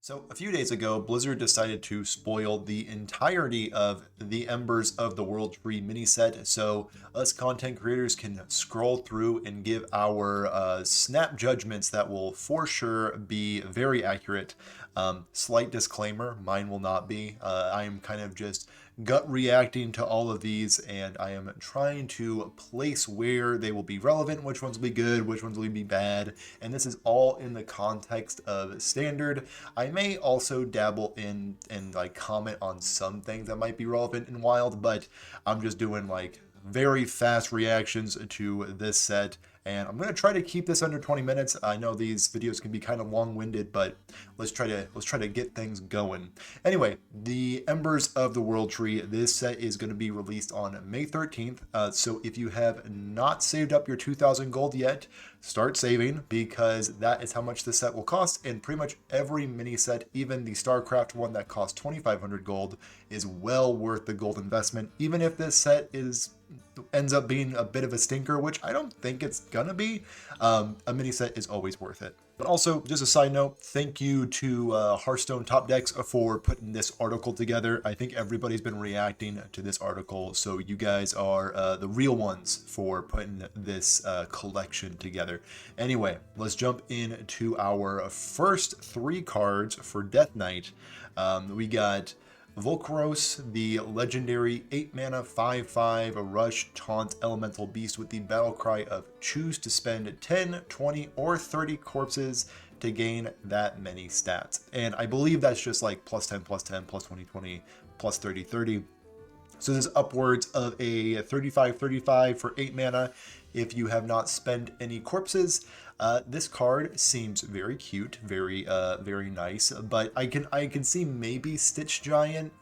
So, a few days ago, Blizzard decided to spoil the entirety of the Embers of the World Tree mini set, so us content creators can scroll through and give our snap judgments that will for sure be very accurate. Slight disclaimer, mine will not be. I am kind of just gut reacting to all of these, and I am trying to place where they will be relevant, which ones will be good, which ones will be bad, and this is all in the context of standard. I may also dabble in and like comment on some things that might be relevant in wild, but I'm just doing like very fast reactions to this set, and I'm gonna try to keep this under 20 minutes. I know these videos can be kind of long-winded, but let's try to get things going. Anyway, the Embers of the World Tree. This set is going to be released on May 13th. So if you have not saved up your 2,000 gold yet, start saving because that is how much this set will cost. And pretty much every mini set, even the StarCraft one that costs 2,500 gold, is well worth the gold investment. Even if this set ends up being a bit of a stinker, which I don't think it's gonna be, a mini set is always worth it. But also, just a side note, thank you to Hearthstone Top Decks for putting this article together. I think everybody's been reacting to this article, so you guys are the real ones for putting this collection together. Anyway, let's jump into our first three cards for Death Knight. We got Volcaros, the legendary 8 mana 5/5 rush taunt elemental beast with the battle cry of choose to spend 10, 20, or 30 corpses to gain that many stats. And I believe that's just like plus 10, plus 10, plus 20, 20, plus 30, 30. So there's upwards of a 35/35 for 8 mana if you have not spent any corpses. This card seems very cute, very nice, but I can see maybe Stitch Giant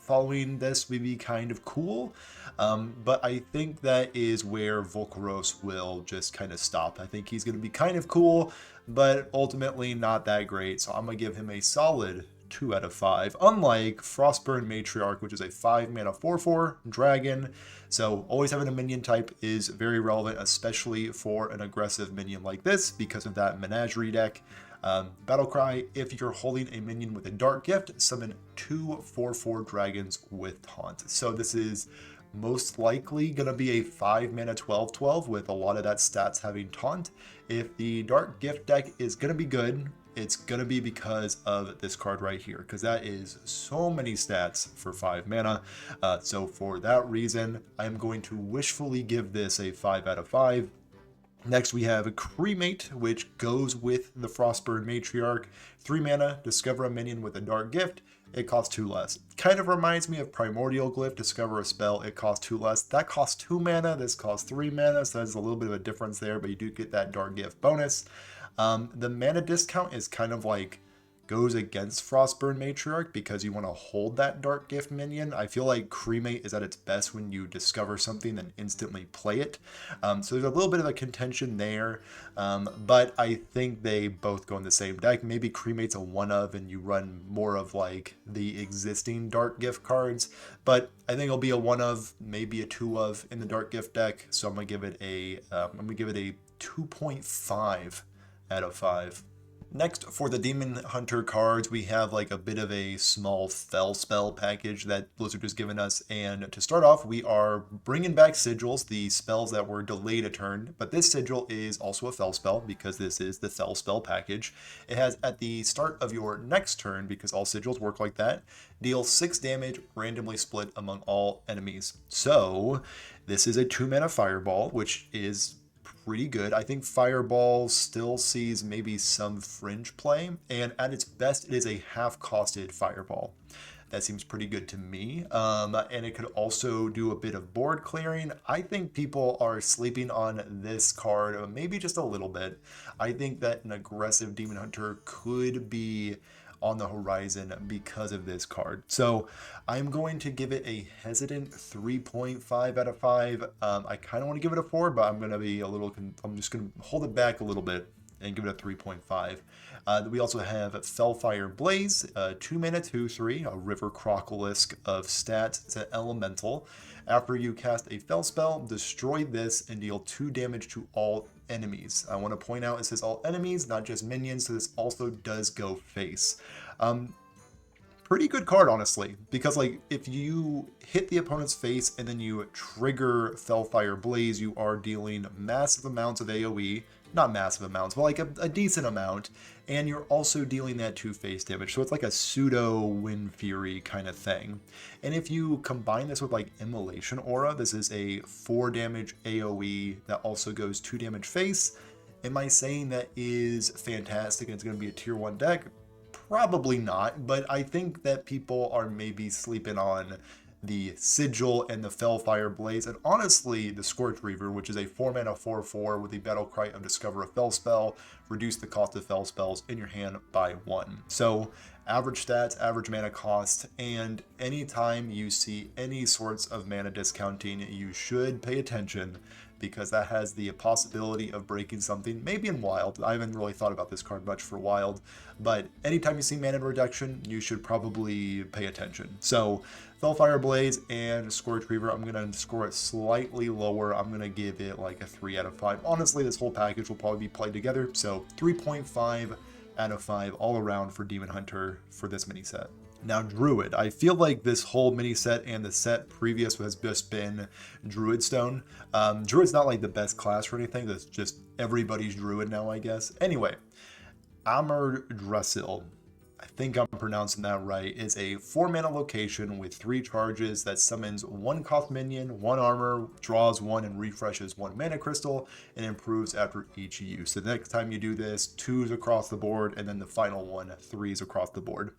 following this would be kind of cool. But I think that is where Volcaros will just kind of stop. I think he's going to be kind of cool, but ultimately not that great. So I'm going to give him a solid 2 out of 5. Unlike Frostburn Matriarch, which is a 5 mana 4/4 dragon. So always having a minion type is very relevant, especially for an aggressive minion like this because of that menagerie deck. Battlecry, if you're holding a minion with a dark gift, summon 2 4/4 dragons with taunt. So this is most likely going to be a 5 mana 12/12 with a lot of that stats having taunt. If the dark gift deck is going to be good, it's going to be because of this card right here, because that is so many stats for 5 mana. So for that reason, I'm going to wishfully give this a 5 out of 5. Next, we have Cremate, which goes with the Frostburn Matriarch. 3 mana, discover a minion with a dark gift. It costs 2 less. Kind of reminds me of Primordial Glyph, discover a spell, it costs 2 less. That costs 2 mana, this costs 3 mana, so there's a little bit of a difference there, but you do get that dark gift bonus. The mana discount is kind of like goes against Frostburn Matriarch because you want to hold that dark gift minion. I feel like Cremate is at its best when you discover something and instantly play it. So there's a little bit of a contention there, but I think they both go in the same deck. Maybe Cremate's a one of and you run more of like the existing dark gift cards, but I think it'll be a one of, maybe a two of in the dark gift deck. So I'm gonna give it a 2.5 out of 5. Next, for the Demon Hunter cards, we have like a bit of a small Fell Spell package that Blizzard has given us. And to start off, we are bringing back Sigils, the spells that were delayed a turn. But this Sigil is also a Fell Spell because this is the Fell Spell package. It has at the start of your next turn, because all Sigils work like that, deal 6 damage randomly split among all enemies. So this is a 2 mana Fireball, which is pretty good. I think Fireball still sees maybe some fringe play, and at its best, it is a half-costed Fireball. That seems pretty good to me. And it could also do a bit of board clearing. I think people are sleeping on this card, maybe just a little bit. I think that an aggressive Demon Hunter could be on the horizon because of this card. So I'm going to give it a hesitant 3.5 out of 5. I kind of want to give it a 4, but I'm going to be I'm just going to hold it back a little bit and give it a 3.5. We also have Fellfire Blaze, 2 mana 2/3, a River Crocolisk of stats. It's an elemental. After you cast a Fell spell, destroy this and deal 2 damage to all enemies. I want to point out it says all enemies, not just minions, so this also does go face. Pretty good card, honestly, because like if you hit the opponent's face and then you trigger Fellfire Blaze, you are dealing massive amounts of AoE, not massive amounts, but like a decent amount, and you're also dealing that 2 face damage, so it's like a pseudo Wind Fury kind of thing. And if you combine this with like Immolation Aura, this is a 4 damage AoE that also goes 2 damage face. Am I saying that is fantastic and it's going to be a tier 1 deck? Probably not, but I think that people are maybe sleeping on the Sigil and the Fellfire Blaze, and honestly, the Scorch Reaver, which is a 4-mana 4/4 with the Battle Cry of Discover a Fell Spell, reduce the cost of Fell Spells in your hand by 1. So, average stats, average mana cost, and anytime you see any sorts of mana discounting, you should pay attention, because that has the possibility of breaking something, maybe in Wild. I haven't really thought about this card much for Wild, but anytime you see mana reduction, you should probably pay attention. So, Fellfire Blaze and Scorch Reaver, I'm going to score it slightly lower. I'm going to give it like a 3 out of 5. Honestly, this whole package will probably be played together, so 3.5 out of 5 all around for Demon Hunter for this mini set. Now, Druid. I feel like this whole mini set and the set previous has just been Druidstone. Druid's not like the best class or anything. That's just everybody's Druid now, I guess. Anyway, Amardrassil, I think I'm pronouncing that right, is a 4-mana location with 3 charges that summons 1 cost minion, 1 armor, draws 1 and refreshes 1 mana crystal, and improves after each use. So the next time you do this, 2s across the board, and then the final one, 3s across the board.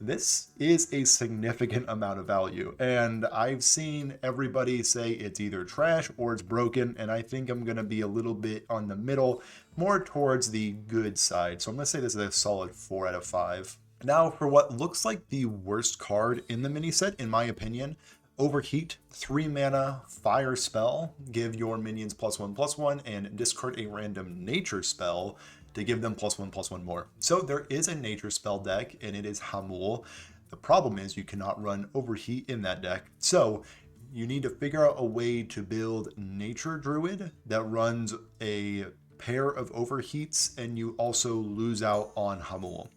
This is a significant amount of value, and I've seen everybody say it's either trash or it's broken, and I think I'm going to be a little bit on the middle, more towards the good side. So I'm going to say this is a solid 4 out of 5. Now, for what looks like the worst card in the mini set, in my opinion, Overheat, 3 mana, fire spell, give your minions +1/+1, and discard a random nature spell to give them +1/+1 more. So there is a nature spell deck, and it is Hamul. The problem is you cannot run Overheat in that deck. So you need to figure out a way to build Nature Druid that runs a pair of Overheats, and you also lose out on Hamul.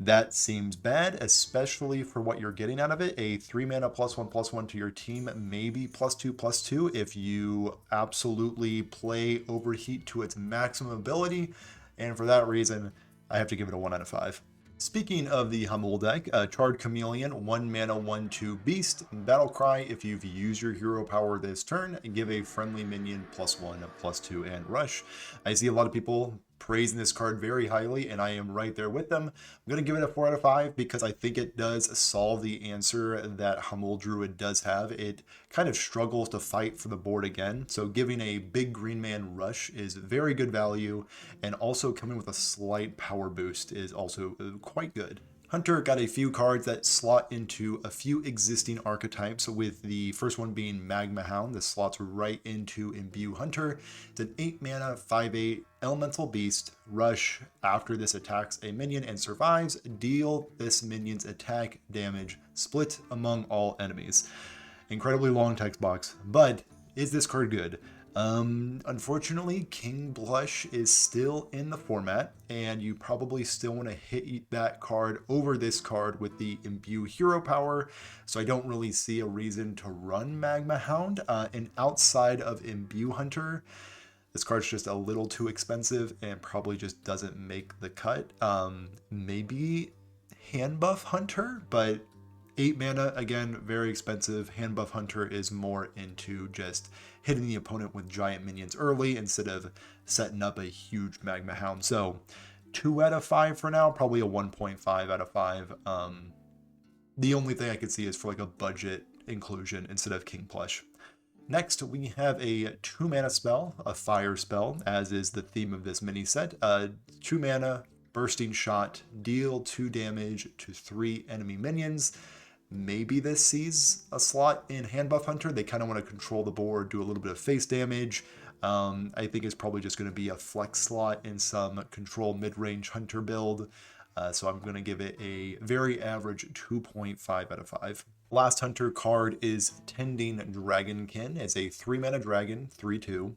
That seems bad, especially for what you're getting out of it. A 3 mana +1/+1 to your team, maybe +2/+2 if you absolutely play Overheat to its maximum ability. And for that reason, I have to give it a 1 out of 5. Speaking of the Hamul deck, Charred Chameleon, 1 mana 1/2 beast, Battle Cry. If you've used your hero power this turn, give a friendly minion +1/+2 and rush. I see a lot of people praising this card very highly, and I am right there with them. I'm going to give it a 4 out of 5 because I think it does solve the answer that Hamul Druid does have. It kind of struggles to fight for the board again, so giving a big green man rush is very good value, and also coming with a slight power boost is also quite good. Hunter got a few cards that slot into a few existing archetypes, with the first one being Magma Hound. This slots right into Imbue Hunter. It's an 8 mana 5/8 elemental beast. Rush. After this attacks a minion and survives, deal this minion's attack damage split among all enemies. Incredibly long text box, but is this card good? Unfortunately, King Blush is still in the format, and you probably still want to hit that card over this card with the Imbue hero power, so I don't really see a reason to run Magma Hound. And outside of Imbue Hunter, this card's just a little too expensive and probably just doesn't make the cut. Maybe Hand Buff Hunter, but 8 mana, again, very expensive. Hand Buff Hunter is more into just hitting the opponent with giant minions early instead of setting up a huge Magma Hound. So 2 out of 5 for now, probably a 1.5 out of 5. The only thing I could see is for like a budget inclusion instead of King Plush. Next, we have a 2 mana spell, a fire spell, as is the theme of this mini set. 2 mana, Bursting Shot, deal 2 damage to 3 enemy minions. Maybe this sees a slot in Hand Buff Hunter. They kind of want to control the board, do a little bit of face damage. I think it's probably just going to be a flex slot in some control mid-range Hunter build. So I'm going to give it a very average 2.5 out of 5. Last Hunter card is Tending Dragonkin. It's a 3 mana dragon, 3/2.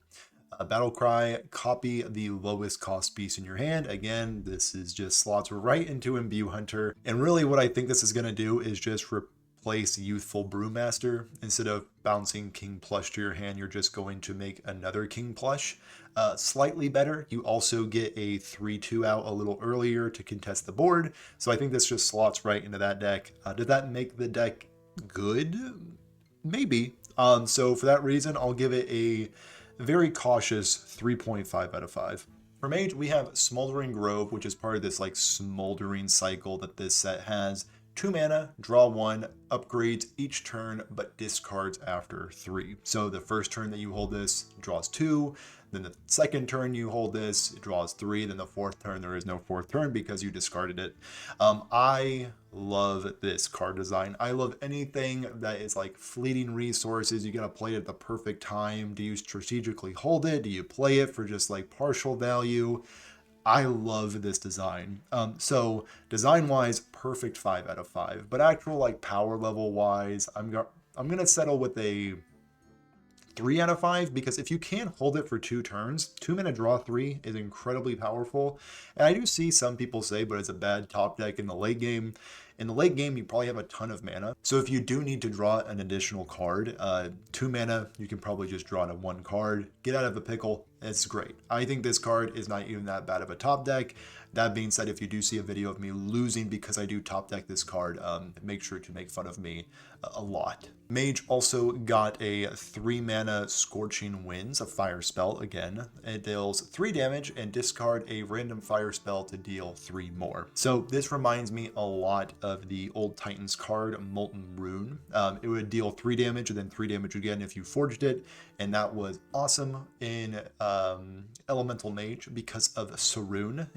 Battle Cry, copy the lowest cost piece in your hand. Again, this is just slots right into Imbue Hunter. And really what I think this is going to do is just replace Youthful Brewmaster. Instead of bouncing King Plush to your hand, you're just going to make another King Plush. Slightly better. You also get a 3-2 out a little earlier to contest the board. So I think this just slots right into that deck. Did that make the deck good? Maybe. So for that reason, I'll give it a very cautious 3.5 out of 5. For Mage, we have Smoldering Grove, which is part of this like smoldering cycle that this set has. 2 mana, draw 1, upgrades each turn, but discards after 3. So the first turn that you hold this, draws 2. Then the second turn you hold this, it draws 3. Then the fourth turn, there is no fourth turn because you discarded it. I love this card design. I love anything that is like fleeting resources. You gotta play it at the perfect time. Do you strategically hold it? Do you play it for just like partial value? I love this design. So design wise, perfect 5 out of 5. But actual like power level wise, I'm gonna settle with a 3 out of 5, because if you can't hold it for 2 turns, 2 mana draw 3 is incredibly powerful. And I do see some people say, but it's a bad top deck in the late game. In the late game, you probably have a ton of mana. So if you do need to draw an additional card, 2 mana, you can probably just draw to 1 card, get out of a pickle. It's great. I think this card is not even that bad of a top deck. That being said, if you do see a video of me losing because I do top deck this card, make sure to make fun of me a lot. Mage also got a 3 mana Scorching Winds, a fire spell again. It deals 3 damage and discard a random fire spell to deal 3 more. So this reminds me a lot of the old Titans card, Molten Rune. It would deal 3 damage and then 3 damage again if you forged it. And that was awesome in Elemental Mage because of Saroon.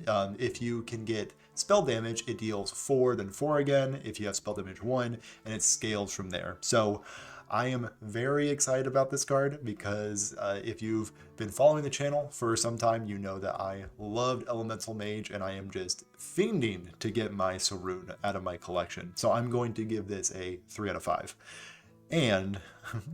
If you can get spell damage, it deals 4, then 4 again. If you have spell damage 1, and it scales from there. So I am very excited about this card because if you've been following the channel for some time, you know that I loved Elemental Mage and I am just fiending to get my Saroon out of my collection. So I'm going to give this a 3 out of 5. And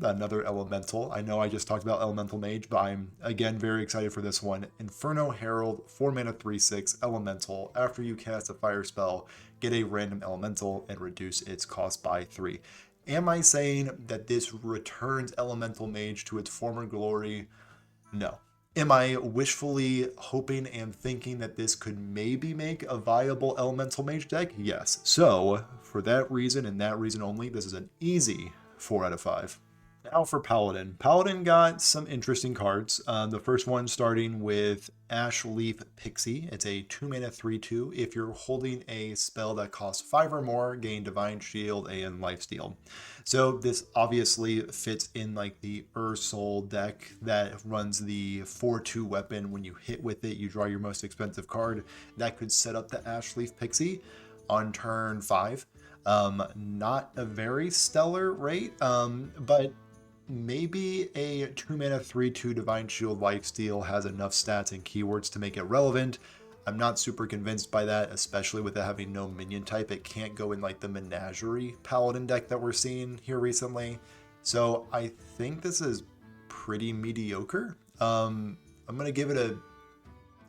another elemental. I know I just talked about Elemental Mage, but I'm again very excited for this one. Inferno Herald, 4 mana 3/6 elemental. After you cast a fire spell, get a random elemental and reduce its cost by 3. Am I saying that this returns Elemental Mage to its former glory? No. Am I wishfully hoping and thinking that this could maybe make a viable Elemental Mage deck? Yes. So, for that reason and that reason only, this is an easy 4 out of 5. Now for Paladin. Paladin got some interesting cards. The first one starting with Ash Leaf Pixie. It's a 2 mana 3/2. If you're holding a spell that costs 5 or more, gain Divine Shield and Lifesteal. So this obviously fits in like the Soul deck that runs the 4/2 weapon. When you hit with it, you draw your most expensive card. That could set up the Ash Leaf Pixie on turn 5. Not a very stellar rate, but maybe a 2 mana 3/2 Divine Shield Lifesteal has enough stats and keywords to make it relevant. I'm not super convinced by that, especially with it having no minion type. It can't go in like the Menagerie Paladin deck that we're seeing here recently. So I think this is pretty mediocre. I'm going to give it a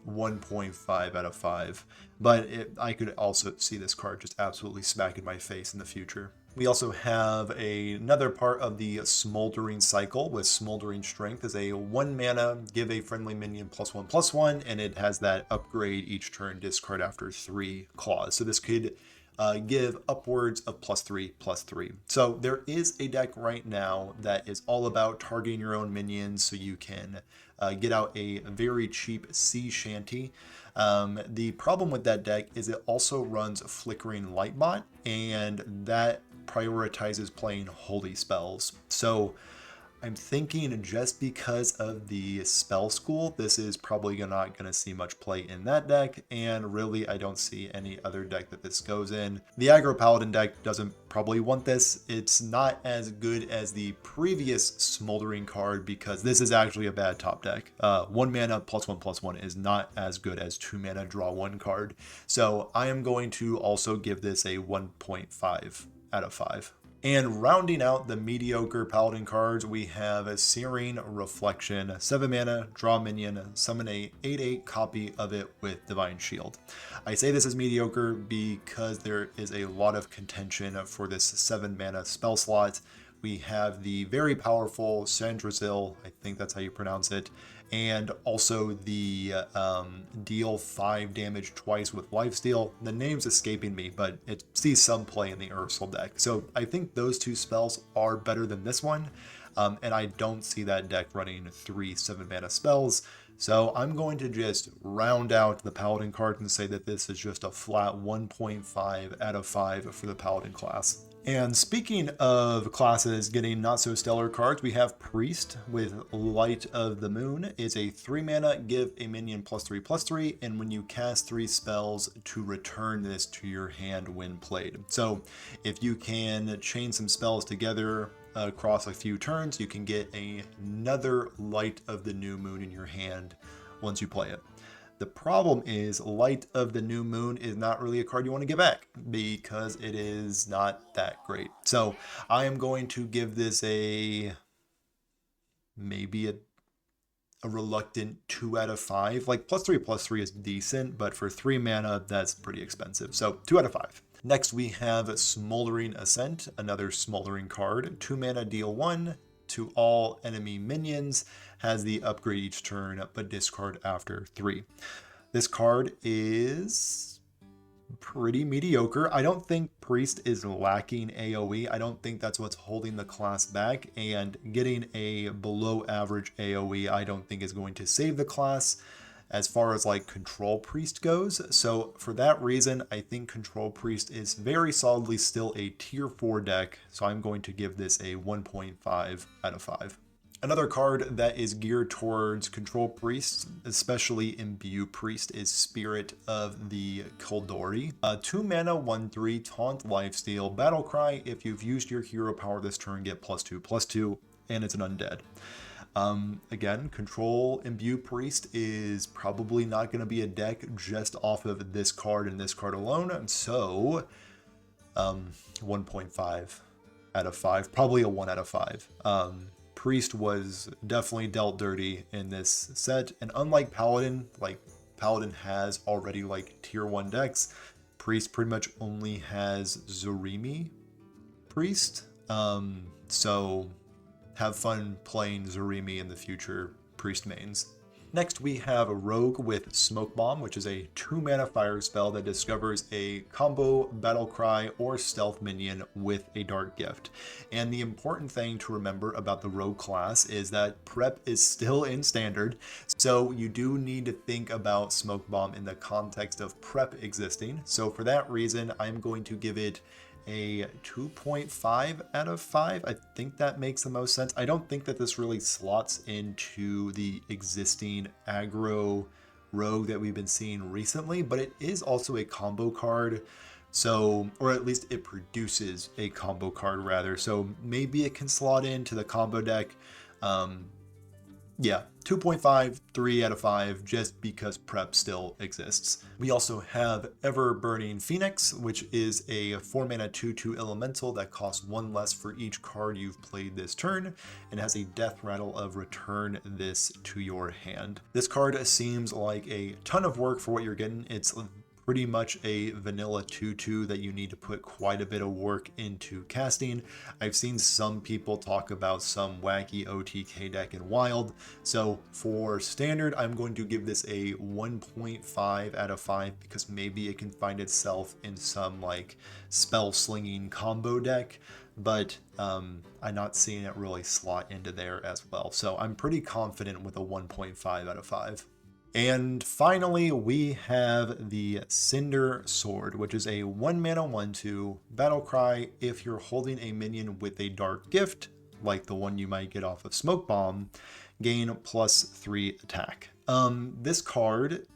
1.5 out of 5, but I could also see this card just absolutely smack in my face in the future. We also have another part of the Smoldering cycle with Smoldering Strength as a 1 mana, give a friendly minion +1/+1, and it has that upgrade each turn, discard after 3 clause. So this could give upwards of +3/+3. So there is a deck right now that is all about targeting your own minions so you can get out a very cheap sea shanty. The problem with that deck is it also runs Flickering Lightbot, and that prioritizes playing holy spells. So I'm thinking just because of the spell school, this is probably not going to see much play in that deck, and really I don't see any other deck that this goes in. The aggro paladin deck doesn't probably want this. It's not as good as the previous Smoldering card because this is actually a bad top deck. 1 mana +1/+1 is not as good as 2 mana draw 1 card. So I am going to also give this a 1.5 out of 5. And rounding out the mediocre Paladin cards, we have a Searing Reflection, 7 mana, draw minion, summon a 8/8 copy of it with Divine Shield. I say this is mediocre because there is a lot of contention for this 7 mana spell slot. We have the very powerful Sandrazil, I think that's how you pronounce it, and also the deal 5 damage twice with lifesteal. The name's escaping me, but it sees some play in the Ursul deck. So I think those two spells are better than this one, and I don't see that deck running 3 7 mana spells. So I'm going to just round out the Paladin card and say that this is just a flat 1.5 out of 5 for the Paladin class. And speaking of classes getting not so stellar cards, we have Priest with Light of the Moon. It's a 3 mana, give a minion +3/+3, and when you cast 3 spells, to return this to your hand when played. So if you can chain some spells together across a few turns, you can get another Light of the New Moon in your hand once you play it. The problem is Light of the New Moon is not really a card you want to get back because it is not that great. So I am going to give this maybe a reluctant 2 out of 5. Like +3/+3 is decent, but for 3 mana, that's pretty expensive. So 2 out of 5. Next we have Smoldering Ascent, another Smoldering card. 2 mana, deal 1 to all enemy minions, has the upgrade each turn, but discard after 3. This card is pretty mediocre. I don't think Priest is lacking AoE. I don't think that's what's holding the class back, and getting a below average AoE I don't think is going to save the class as far as like Control Priest goes. So for that reason, I think Control Priest is very solidly still a tier 4 deck, so I'm going to give this a 1.5 out of 5. Another card that is geared towards Control Priests, especially Imbue Priest, is Spirit of the Kildori. 2 mana, 1/3, Taunt, Lifesteal, Battlecry. If you've used your hero power this turn, get +2/+2, and it's an undead. Again, Control Imbue Priest is probably not going to be a deck just off of this card and this card alone, so 1.5 out of 5, probably a 1 out of 5. Priest was definitely dealt dirty in this set, and unlike Paladin, like Paladin has already like tier 1 decks, Priest pretty much only has Zarimi Priest, so have fun playing Zarimi in the future Priest mains. Next we have a Rogue with Smoke Bomb, which is a 2 mana fire spell that discovers a combo Battlecry or stealth minion with a Dark Gift. And the important thing to remember about the Rogue class is that prep is still in standard, so you do need to think about Smoke Bomb in the context of prep existing. So for that reason, I'm going to give it a 2.5 out of 5. I think that makes the most sense. I don't think that this really slots into the existing aggro rogue that we've been seeing recently, but it is also a combo card. So, or at least it produces a combo card rather. So maybe it can slot into the combo deck. Yeah, 2.5, 3 out of 5, just because prep still exists. We also have Ever Burning Phoenix, which is a 4 mana 2/2 elemental that costs 1 less for each card you've played this turn, and has a death rattle of return this to your hand. This card seems like a ton of work for what you're getting. It's pretty much a vanilla 2/2 that you need to put quite a bit of work into casting. I've seen some people talk about some wacky OTK deck in Wild. So for standard, I'm going to give this a 1.5 out of 5 because maybe it can find itself in some like spell slinging combo deck, but I'm not seeing it really slot into there as well. So I'm pretty confident with a 1.5 out of 5. And finally, we have the Cinder Sword, which is a 1 mana 1/2 Battlecry. If you're holding a minion with a Dark Gift, like the one you might get off of Smoke Bomb, gain +3 attack. This card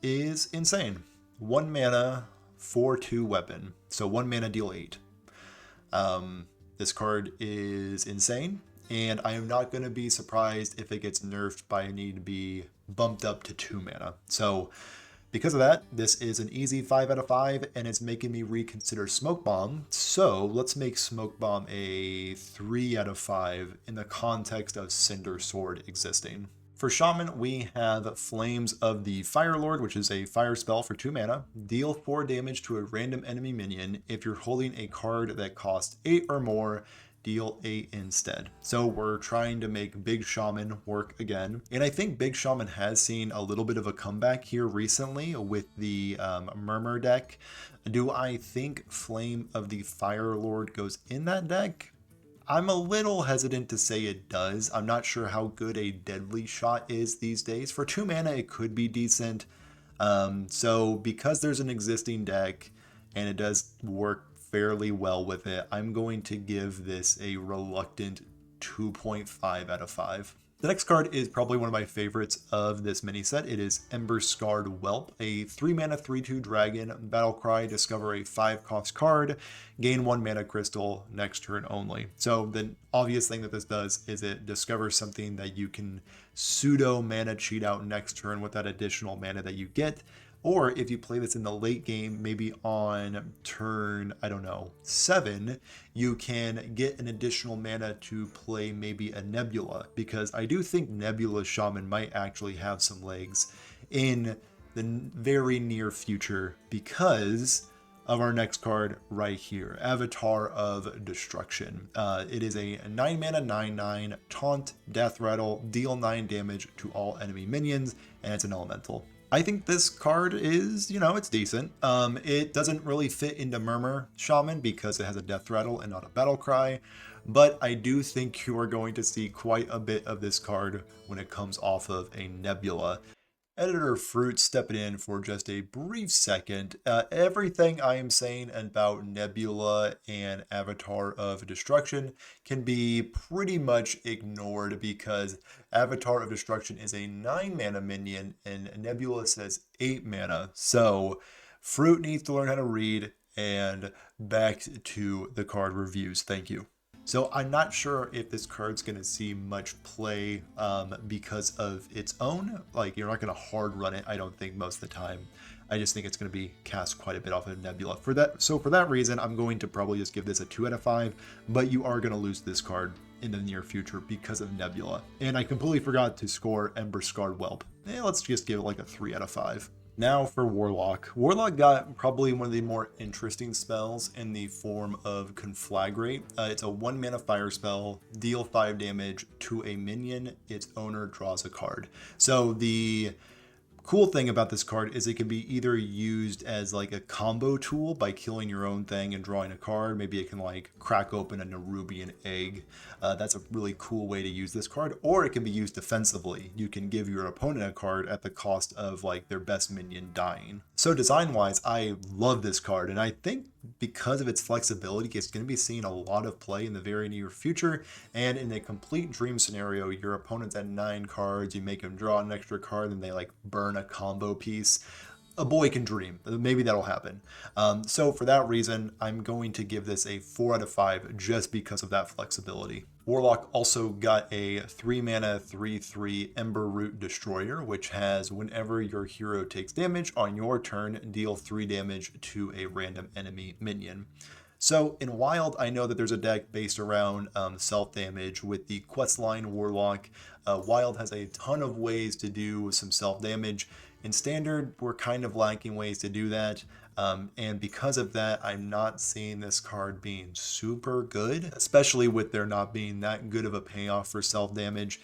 is insane. 1 mana 4/2 weapon, so 1 mana deal 8. This card is insane, and I am not going to be surprised if it gets nerfed by needing to be bumped up to 2 mana. So Because of that, this is an easy 5 out of 5, and it's making me reconsider Smoke Bomb. So let's make Smoke Bomb a 3 out of 5 in the context of Cinder Sword existing. For Shaman, we have Flames of the Fire Lord, which is a fire spell for 2 mana. Deal 4 damage to a random enemy minion. If you're holding a card that costs 8 or more, deal 8 instead. So we're trying to make Big Shaman work again. And I think Big Shaman has seen a little bit of a comeback here recently with the Murmur deck. Do I think Flame of the Fire Lord goes in that deck? I'm a little hesitant to say it does. I'm not sure how good a Deadly Shot is these days. For 2 mana, it could be decent. So because there's an existing deck and it does work fairly well with it, I'm going to give this a reluctant 2.5 out of 5. The next card is probably one of my favorites of this mini set. It is Embers Scarred Whelp, a 3 mana 3/2 dragon, battle cry, discover a 5-cost card, gain 1 mana crystal next turn only. So the obvious thing that this does is it discovers something that you can pseudo mana cheat out next turn with that additional mana that you get. Or if you play this in the late game, maybe on turn, I don't know, 7, you can get an additional mana to play maybe a Nebula, because I do think Nebula Shaman might actually have some legs in the very near future because of our next card right here, Avatar of Destruction. It is a 9 mana 9/9 taunt, death rattle, deal 9 damage to all enemy minions, and it's an elemental. I think this card is, it's decent. It doesn't really fit into Murmur Shaman because it has a death rattle and not a battle cry, but I do think you are going to see quite a bit of this card when it comes off of a Nebula. Editor Fruit stepping in for just a brief second. Everything I am saying about Nebula and Avatar of Destruction can be pretty much ignored because Avatar of Destruction is a 9 mana minion and Nebula says 8 mana. So Fruit needs to learn how to read, and back to the card reviews. Thank you. So I'm not sure if this card's going to see much play because of its own. Like, you're not going to hard run it, I don't think, most of the time. I just think it's going to be cast quite a bit off of Nebula. For that reason, I'm going to probably just give this a 2 out of 5, but you are going to lose this card in the near future because of Nebula. And I completely forgot to score Ember Scarred Whelp. Let's just give it like a 3 out of 5. Now for Warlock. Warlock got probably one of the more interesting spells in the form of Conflagrate. It's a 1 mana fire spell, deal 5 damage to a minion, its owner draws a card. So the cool thing about this card is it can be either used as like a combo tool by killing your own thing and drawing a card. Maybe it can like crack open a Nerubian egg. That's a really cool way to use this card. Or it can be used defensively. You can give your opponent a card at the cost of like their best minion dying. So design wise, I love this card, and I think because of its flexibility, it's going to be seeing a lot of play in the very near future. And in a complete dream scenario, your opponent's at 9 cards, you make them draw an extra card, and they like burn a combo piece. A boy can dream. Maybe that'll happen. So for that reason, I'm going to give this a 4 out of 5 just because of that flexibility. Warlock also got a 3 mana 3/3 Ember Root Destroyer, which has whenever your hero takes damage on your turn, deal 3 damage to a random enemy minion. So in Wild, I know that there's a deck based around self-damage with the questline Warlock. Wild has a ton of ways to do some self-damage. In Standard, we're kind of lacking ways to do that. And because of that, I'm not seeing this card being super good, especially with there not being that good of a payoff for self-damage.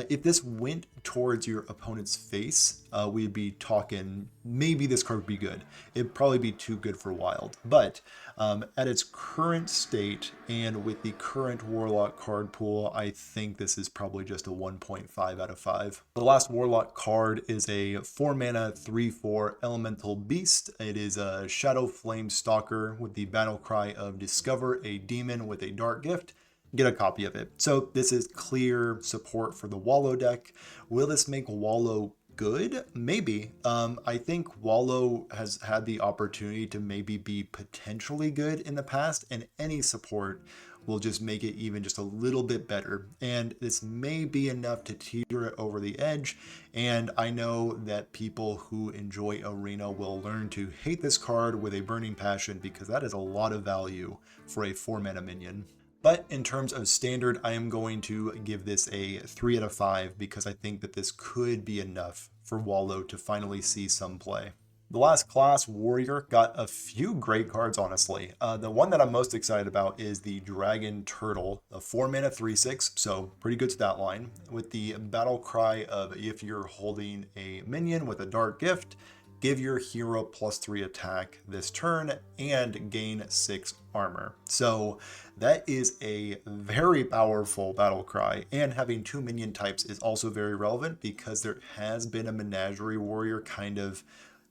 If this went towards your opponent's face, we'd be talking, maybe this card would be good. It'd probably be too good for Wild. But at its current state and with the current Warlock card pool, I think this is probably just a 1.5 out of 5. The last Warlock card is a 4 mana 3/4 Elemental Beast. It is a Shadow Flame Stalker with the battle cry of Discover a Demon with a Dark Gift. Get a copy of it. So this is clear support for the Wallow deck. Will this make Wallow good? Maybe. I think Wallow has had the opportunity to maybe be potentially good in the past, and any support will just make it even just a little bit better. And this may be enough to teeter it over the edge. And I know that people who enjoy Arena will learn to hate this card with a burning passion, because that is a lot of value for a 4-mana minion. But in terms of standard, I am going to give this a 3 out of 5 because I think that this could be enough for Wallow to finally see some play. The last class, Warrior, got a few great cards, honestly. The one that I'm most excited about is the Dragon Turtle, a 4-mana 3/6, so pretty good stat line, with the battle cry of if you're holding a minion with a Dark Gift, give your hero +3 attack this turn and gain 6 armor. So that is a very powerful battle cry, and having 2 minion types is also very relevant because there has been a Menagerie Warrior kind of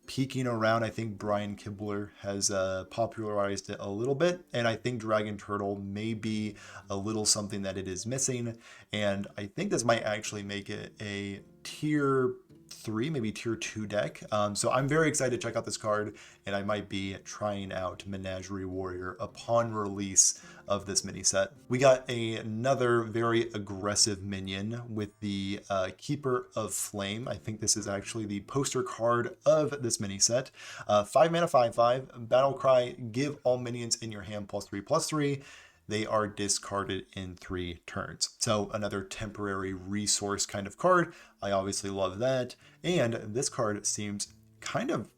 peeking around. I think Brian Kibler has popularized it a little bit, and I think Dragon Turtle may be a little something that it is missing, and I think this might actually make it a tier 3, maybe tier 2 deck. So I'm very excited to check out this card, and I might be trying out Menagerie Warrior upon release of this mini set. We got another very aggressive minion with the Keeper of Flame. I think this is actually the poster card of this mini set. 5 mana 5/5, battle cry, give all minions in your hand +3/+3. They are discarded in 3 turns. So another temporary resource kind of card. I obviously love that. And this card seems kind of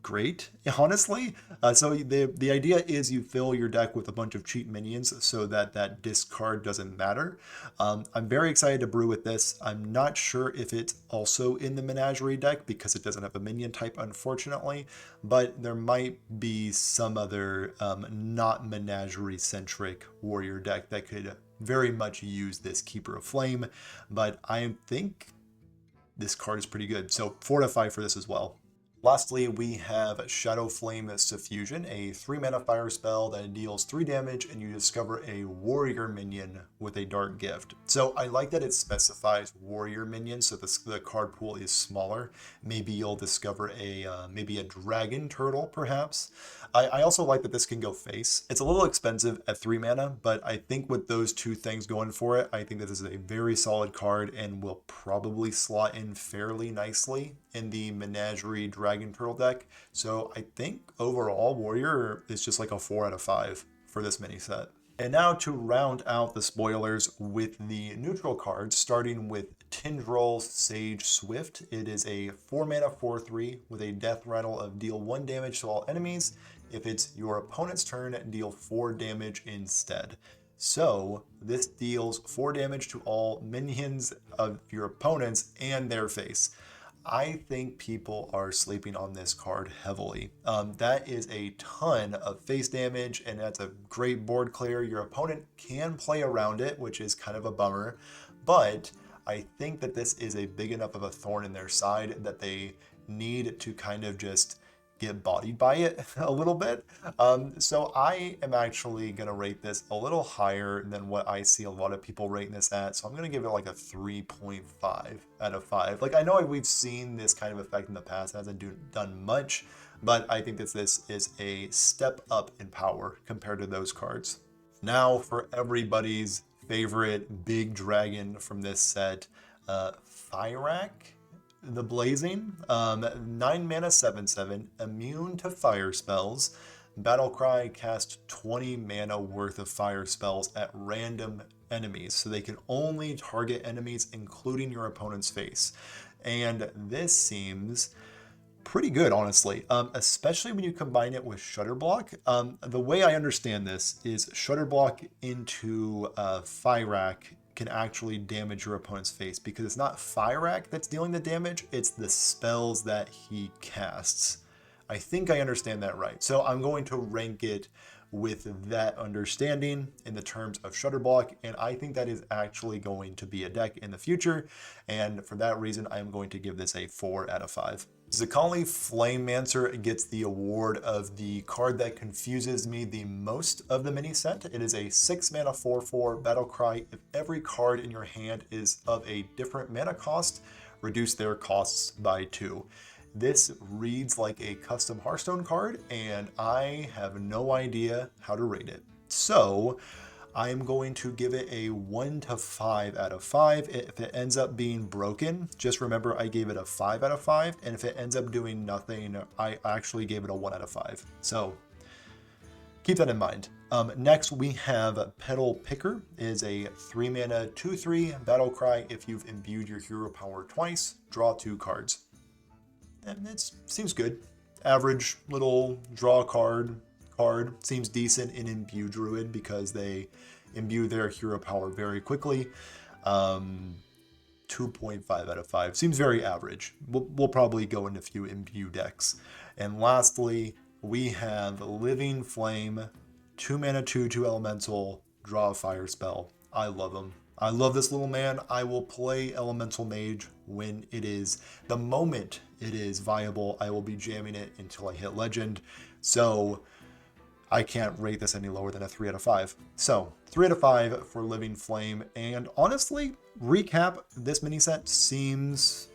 great, honestly. So the idea is you fill your deck with a bunch of cheap minions so that that discard doesn't matter. I'm very excited to brew with this. I'm not sure if it's also in the Menagerie deck because it doesn't have a minion type, unfortunately, but there might be some other not Menagerie centric warrior deck that could very much use this Keeper of Flame, but I think this card is pretty good. So 4 out of 5 for this as well. Lastly, we have Shadow Flame Suffusion, a 3-mana fire spell that deals 3 damage, and you discover a warrior minion with a Dark Gift. So I like that it specifies warrior minion, so the card pool is smaller. Maybe you'll discover maybe a dragon turtle, perhaps. I also like that this can go face. It's a little expensive at 3 mana, but I think with those 2 things going for it, I think this is a very solid card and will probably slot in fairly nicely in the Menagerie Dragon Turtle deck. So I think overall Warrior is just like a 4 out of 5 for this mini set. And now to round out the spoilers with the neutral cards, starting with Tindril Sage Swift. It is a 4-mana 4/3 with a death rattle of deal 1 damage to all enemies. If it's your opponent's turn, deal 4 damage instead. So this deals 4 damage to all minions of your opponents and their face. I think people are sleeping on this card heavily. That is a ton of face damage, and that's a great board clear. Your opponent can play around it, which is kind of a bummer, but I think that this is a big enough of a thorn in their side that they need to kind of just get bodied by it a little bit. So I am actually going to rate this a little higher than what I see a lot of people rating this at. So I'm going to give it like a 3.5 out of 5. Like, I know we've seen this kind of effect in the past. It hasn't done much, but I think that this is a step up in power compared to those cards. Now for everybody's favorite big dragon from this set, Fyrak the Blazing, 9 mana 7/7, immune to fire spells. Battlecry cast 20 mana worth of fire spells at random enemies, so they can only target enemies including your opponent's face. And this seems pretty good, honestly, especially when you combine it with Shutterblock. The way I understand this is Shutterblock into Fyrak can actually damage your opponent's face because it's not Fyrak that's dealing the damage, it's the spells that he casts. I think I understand that right. So I'm going to rank it with that understanding in the terms of Shutterblock, and I think that is actually going to be a deck in the future, and for that reason I am going to give this a 4 out of 5. Zakali Flamemancer gets the award of the card that confuses me the most of the mini set. It is a 6 mana 4/4 battle cry. If every card in your hand is of a different mana cost, reduce their costs by 2. This reads like a custom Hearthstone card, and I have no idea how to rate it. So I am going to give it a 1 to 5 out of 5. If it ends up being broken, just remember I gave it a 5 out of 5. And if it ends up doing nothing, I actually gave it a 1 out of 5. So keep that in mind. Next, we have Petal Picker. It is a 3-mana 2/3 battle cry. If you've imbued your hero power twice, draw 2 cards. And it seems good. Average little draw card. Seems decent in Imbue Druid because they imbue their hero power very quickly. 2.5 out of 5. Seems very average. We'll probably go into a few Imbue decks. And lastly, we have Living Flame, 2-mana 2/2 elemental, draw a fire spell. I love him. I love this little man. I will play Elemental Mage when it is, the moment it is viable, I will be jamming it until I hit Legend. So I can't rate this any lower than a 3 out of 5. So 3 out of 5 for Living Flame. And honestly, recap, this mini set seems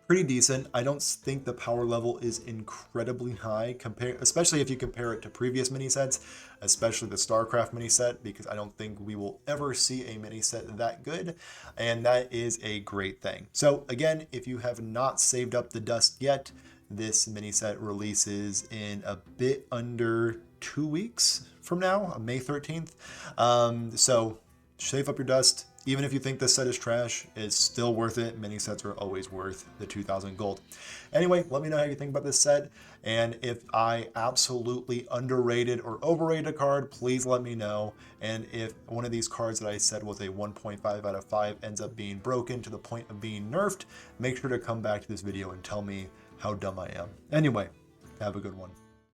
pretty decent. I don't think the power level is incredibly high, especially if you compare it to previous mini sets, especially the StarCraft mini set, because I don't think we will ever see a mini set that good, and that is a great thing. So again, if you have not saved up the dust yet, this mini set releases in a bit under 2 weeks from now, May 13th. So save up your dust. Even if you think this set is trash, it's still worth it. Mini sets are always worth the 2,000 gold. Anyway, let me know how you think about this set. And if I absolutely underrated or overrated a card, please let me know. And if one of these cards that I said was a 1.5 out of 5 ends up being broken to the point of being nerfed, make sure to come back to this video and tell me how dumb I am. Anyway, have a good one.